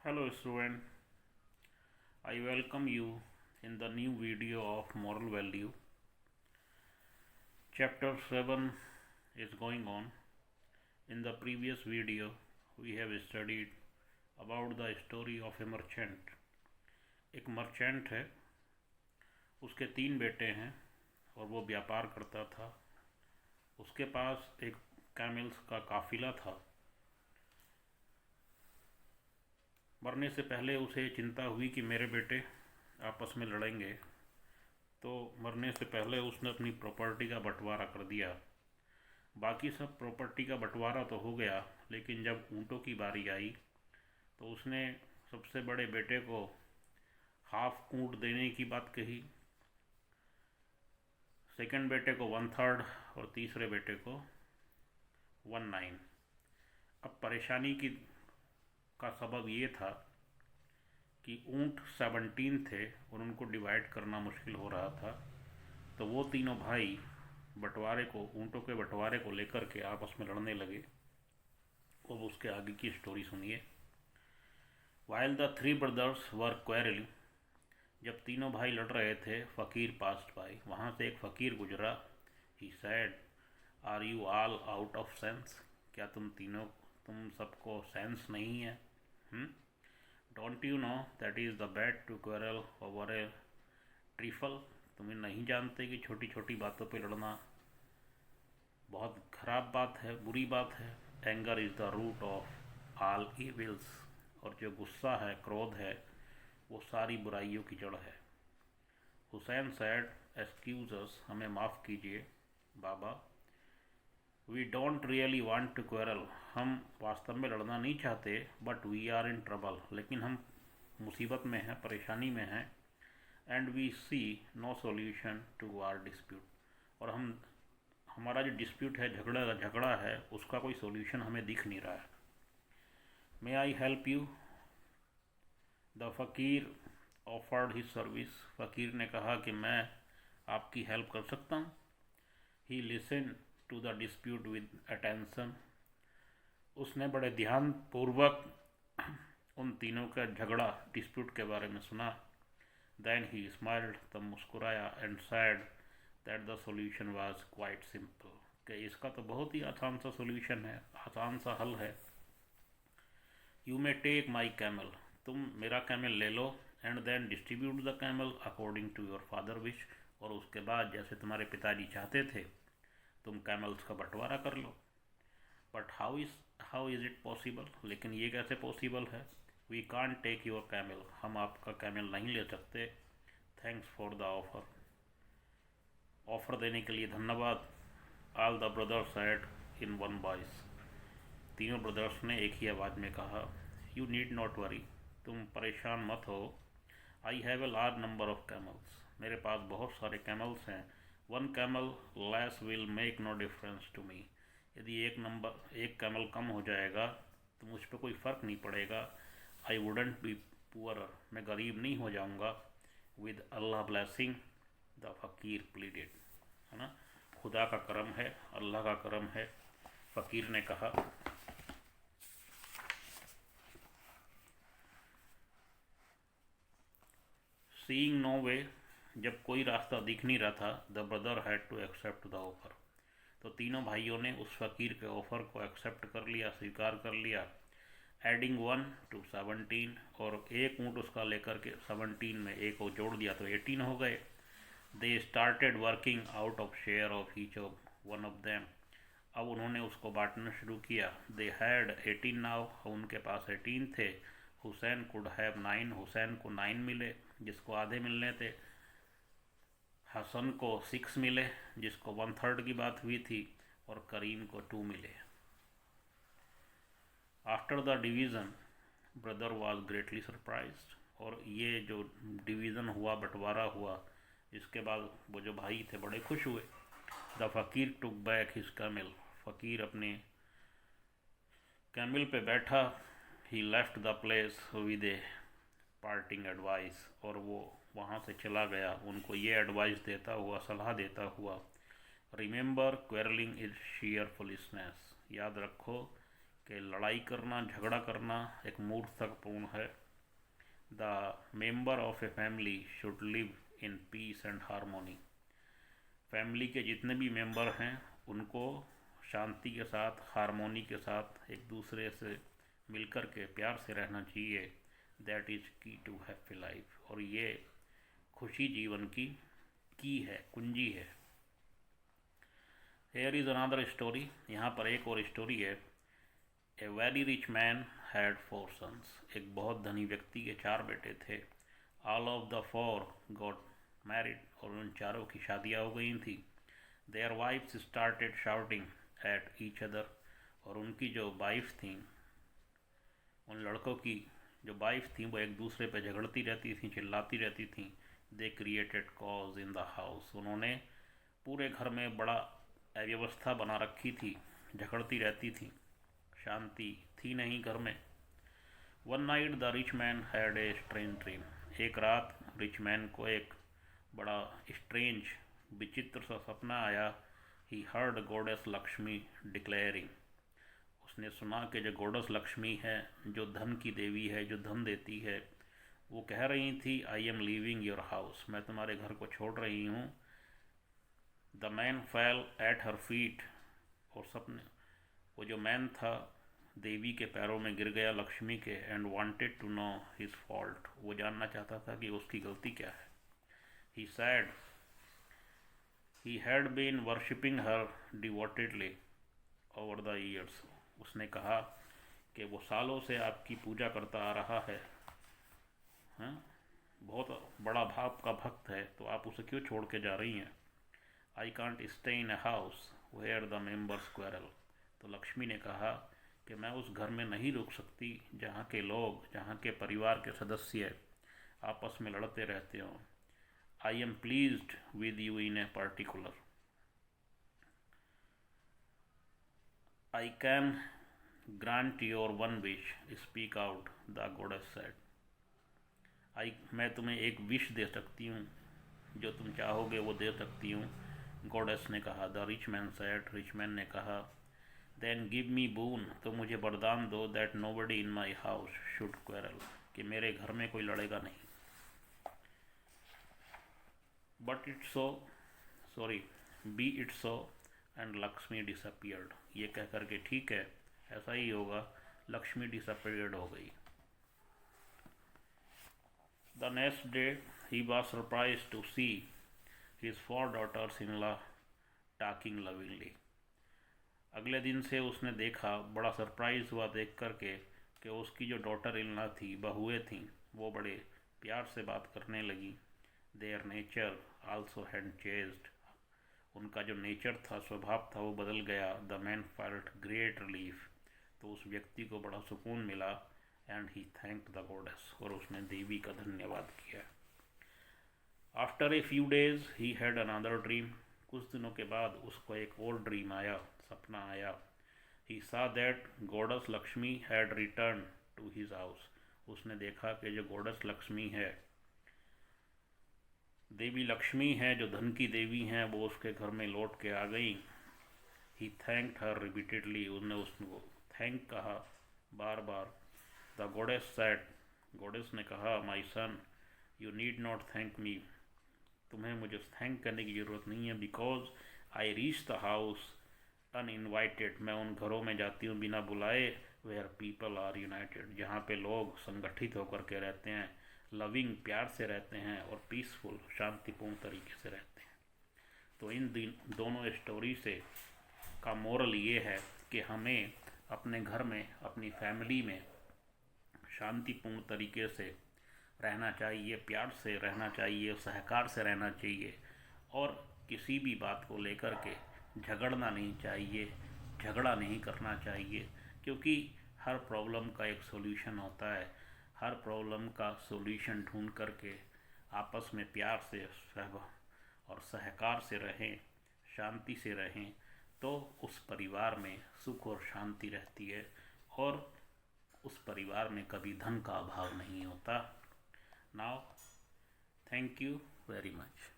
Hello student, I welcome you in the new video of moral value. Chapter 7 is going on. In the previous video we have studied about the story of a merchant. एक merchant है, उसके 3 बेटे हैं और वो व्यापार करता था। उसके पास एक कैमल्स का काफिला था। मरने से पहले उसे चिंता हुई कि मेरे बेटे आपस में लड़ेंगे, तो मरने से पहले उसने अपनी प्रॉपर्टी का बंटवारा कर दिया। बाकी सब प्रॉपर्टी का बंटवारा तो हो गया, लेकिन जब ऊँटों की बारी आई तो उसने सबसे बड़े बेटे को हाफ ऊँट देने की बात कही, सेकंड बेटे को 1/3 और तीसरे बेटे को 1/9। अब परेशानी का सबब ये था कि ऊँट 17 थे और उनको डिवाइड करना मुश्किल हो रहा था। तो वो तीनों भाई ऊँटों के बंटवारे को लेकर के आपस में लड़ने लगे। अब उसके आगे की स्टोरी सुनिए। While the 3 brothers were quarreling, जब तीनों भाई लड़ रहे थे, फ़कीर passed by, वहाँ से एक फ़कीर गुजरा। He said, Are you all out of sense? क्या तुम सबको सेंस नहीं है? Don't you know that is the bad to quarrel over a trifle? तुम्हें नहीं जानते कि छोटी छोटी बातों पे लड़ना बहुत खराब बात है, बुरी बात है। Anger is the root of all evils, और जो गुस्सा है, क्रोध है, वो सारी बुराइयों की जड़ है। हुसैन said, Excuse us, हमें माफ़ कीजिए बाबा। We don't really want to quarrel, हम वास्तव में लड़ना नहीं चाहते, but we are in trouble, लेकिन हम मुसीबत में हैं, परेशानी में हैं। And we see no solution to our dispute, और हमारा जो डिस्प्यूट है, झगड़ा है, उसका कोई सोल्यूशन हमें दिख नहीं रहा है। May I help you? The फ़कीर offered his service, फ़कीर ने कहा कि मैं आपकी हेल्प कर सकता हूँ। He listened to the dispute with attention, उसने बड़े ध्यान पूर्वक उन तीनों का डिस्प्यूट के बारे में सुना। Then he smiled, तब मुस्कुराया, and said that the solution was quite simple, कि इसका तो बहुत ही आसान सा सोल्यूशन है, आसान सा हल है। You may take my camel, तुम मेरा कैमल ले लो, and then distribute the camel according to your father wish, और उसके बाद जैसे तुम्हारे पिताजी चाहते थे तुम कैमल्स का बंटवारा कर लो। But how is it possible, लेकिन ये कैसे पॉसिबल है? We can't take your camel, हम आपका कैमल नहीं ले सकते। थैंक्स फॉर द ऑफ़र देने के लिए धन्यवाद। All the brothers said in one voice, तीनों ब्रदर्स ने एक ही आवाज़ में कहा, यू नीड नॉट वरी, तुम परेशान मत हो। I have a large number of camels, मेरे पास बहुत सारे कैमल्स हैं। 1 camel less will make no difference to me, यदि एक कैमल कम हो जाएगा तो मुझ पर कोई फ़र्क नहीं पड़ेगा। आई वुडेंट बी पुअर, मैं गरीब नहीं हो जाऊंगा। विद अल्लाह ब्लेसिंग, द फ़कीर प्लीडेड, है ना, खुदा का करम है, अल्लाह का करम है, फ़कीर ने कहा। सीइंग नो वे, जब कोई रास्ता दिख नहीं रहा था, the brother had to accept the offer, तो तीनों भाइयों ने उस फ़कीर के ऑफ़र को एक्सेप्ट कर लिया, स्वीकार कर लिया। एडिंग 1 to 17, और एक ऊँट उसका लेकर के 17 में एक को जोड़ दिया तो 18 हो गए। They started working out of share of each of one of them, अब उन्होंने उसको बांटना शुरू किया। दे हैड 18 नाउ, उनके पास 18 थे। हुसैन कुड हैव 9, हुसैन को 9 मिले जिसको आधे मिलने थे। हसन को 6 मिले जिसको 1/3 की बात हुई थी, और करीम को 2 मिले। After the division brother was greatly surprised, और ये जो डिवीज़न हुआ, बंटवारा हुआ, इसके बाद वो जो भाई थे बड़े खुश हुए। द फ़कीर टुक बैक हिज कैमल, फ़कीर अपने कैमल पे बैठा। He left the place with a parting advice, और वो वहाँ से चला गया उनको ये एडवाइस देता हुआ, सलाह देता हुआ, remember quarrelling is shear foolishness, याद रखो कि लड़ाई करना, झगड़ा करना एक मूर्खतापूर्ण है। The member of a family should live in peace and harmony. Family के जितने भी मेंबर हैं उनको शांति के साथ, हारमोनी के साथ एक दूसरे से मिलकर के प्यार से रहना चाहिए। दैट इज़ की टू हैप्पी लाइफ। और ये खुशी जीवन की है, कुंजी है। Here is another story. यहाँ पर एक और स्टोरी है। A very rich man had 4 sons। एक बहुत धनी व्यक्ति के 4 बेटे थे। All of the 4 got married. और उन चारों की शादियाँ हो गई थी। Their wives started shouting at each other. और उनकी जो वाइफ थी, उन लड़कों की जो वाइफ थी, वो एक दूसरे पे झगड़ती रहती थी, चिल्लाती रहती थी। They created cause in the house. उन्होंने पूरे घर में बड़ा अव्यवस्था बना रखी थी, झगड़ती रहती थी, शांति थी नहीं घर में। One night the rich man had a strange dream. एक रात रिच मैन को एक बड़ा स्ट्रेंज, विचित्र सा सपना आया। He heard goddess Lakshmi declaring. उसने सुना कि जो गॉडेस लक्ष्मी है, जो धन की देवी है, जो धन देती है, वो कह रही थी, I am leaving your house. मैं तुम्हारे घर को छोड़ रही हूँ। The man fail at her feet. और सपने वो जो मैन था देवी के पैरों में गिर गया, लक्ष्मी के। And wanted to know his fault. वो जानना चाहता था कि उसकी गलती क्या है। He said he had been worshipping her devotedly over the years. उसने कहा कि वो सालों से आपकी पूजा करता आ रहा है, हाँ? बहुत बड़ा भाव का भक्त है, तो आप उसे क्यों छोड़ के जा रही हैं। I can't stay in a house where the members quarrel. तो लक्ष्मी ने कहा कि मैं उस घर में नहीं रुक सकती जहाँ के लोग, जहाँ के परिवार के सदस्य आपस में लड़ते रहते हों। I am pleased with you in a particular. I can grant your one wish, speak out, the goddess said. मैं तुम्हें एक विश दे सकती हूँ, जो तुम चाहोगे वो दे सकती हूँ, गॉडेस ने कहा। The rich man said. Rich man ने कहा, देन गिव मी बून, तो मुझे वरदान दो, that nobody in my house should quarrel, कि मेरे घर में कोई लड़ेगा नहीं। But it so, sorry, B it so. And Lakshmi disappeared. ये कह कर के ठीक है, ऐसा ही होगा। लक्ष्मी डिसअपियर्ड हो गई। The next day he was surprise to see his 4 daughters in law talking lovingly. अगले दिन से उसने देखा, बड़ा सरप्राइज हुआ देख कर के, कि उसकी जो डॉटर इन लॉ थी, बहुएँ थीं, वो बड़े प्यार से बात करने लगी। Their nature also had changed. उनका जो नेचर था, स्वभाव था, वो बदल गया। The man felt great relief. तो उस व्यक्ति को बड़ा सुकून मिला। And he thanked the goddess. और उसने देवी का धन्यवाद किया। After a few days he had another dream. कुछ दिनों के बाद उसको एक और ड्रीम आया, सपना आया। He saw that goddess Lakshmi had return to his house. उसने देखा कि जो गॉडेस लक्ष्मी है, देवी लक्ष्मी है, जो धन की देवी हैं, वो उसके घर में लौट के आ गई। He thanked her repeatedly. उसने उसको थैंक कहा बार बार। The goddess said. गॉडेस ने कहा, my son, you need not thank me. तुम्हें मुझे थैंक करने की ज़रूरत नहीं है। Because I reach the house uninvited. मैं उन घरों में जाती हूँ बिना बुलाए। Where people are united. जहाँ पे लोग संगठित होकर के रहते हैं, लविंग, प्यार से रहते हैं, और पीसफुल, शांतिपूर्ण तरीके से रहते हैं। तो इन दोनों स्टोरी से का मोरल ये है कि हमें अपने घर में, अपनी फैमिली में शांतिपूर्ण तरीके से रहना चाहिए, प्यार से रहना चाहिए, सहकार से रहना चाहिए, और किसी भी बात को लेकर के झगड़ना नहीं चाहिए, झगड़ा नहीं करना चाहिए। क्योंकि हर प्रॉब्लम का एक सॉल्यूशन होता है। हर प्रॉब्लम का सॉल्यूशन ढूंढ करके आपस में प्यार से और सहकार से रहें, शांति से रहें, तो उस परिवार में सुख और शांति रहती है, और उस परिवार में कभी धन का अभाव नहीं होता। Now thank you very much.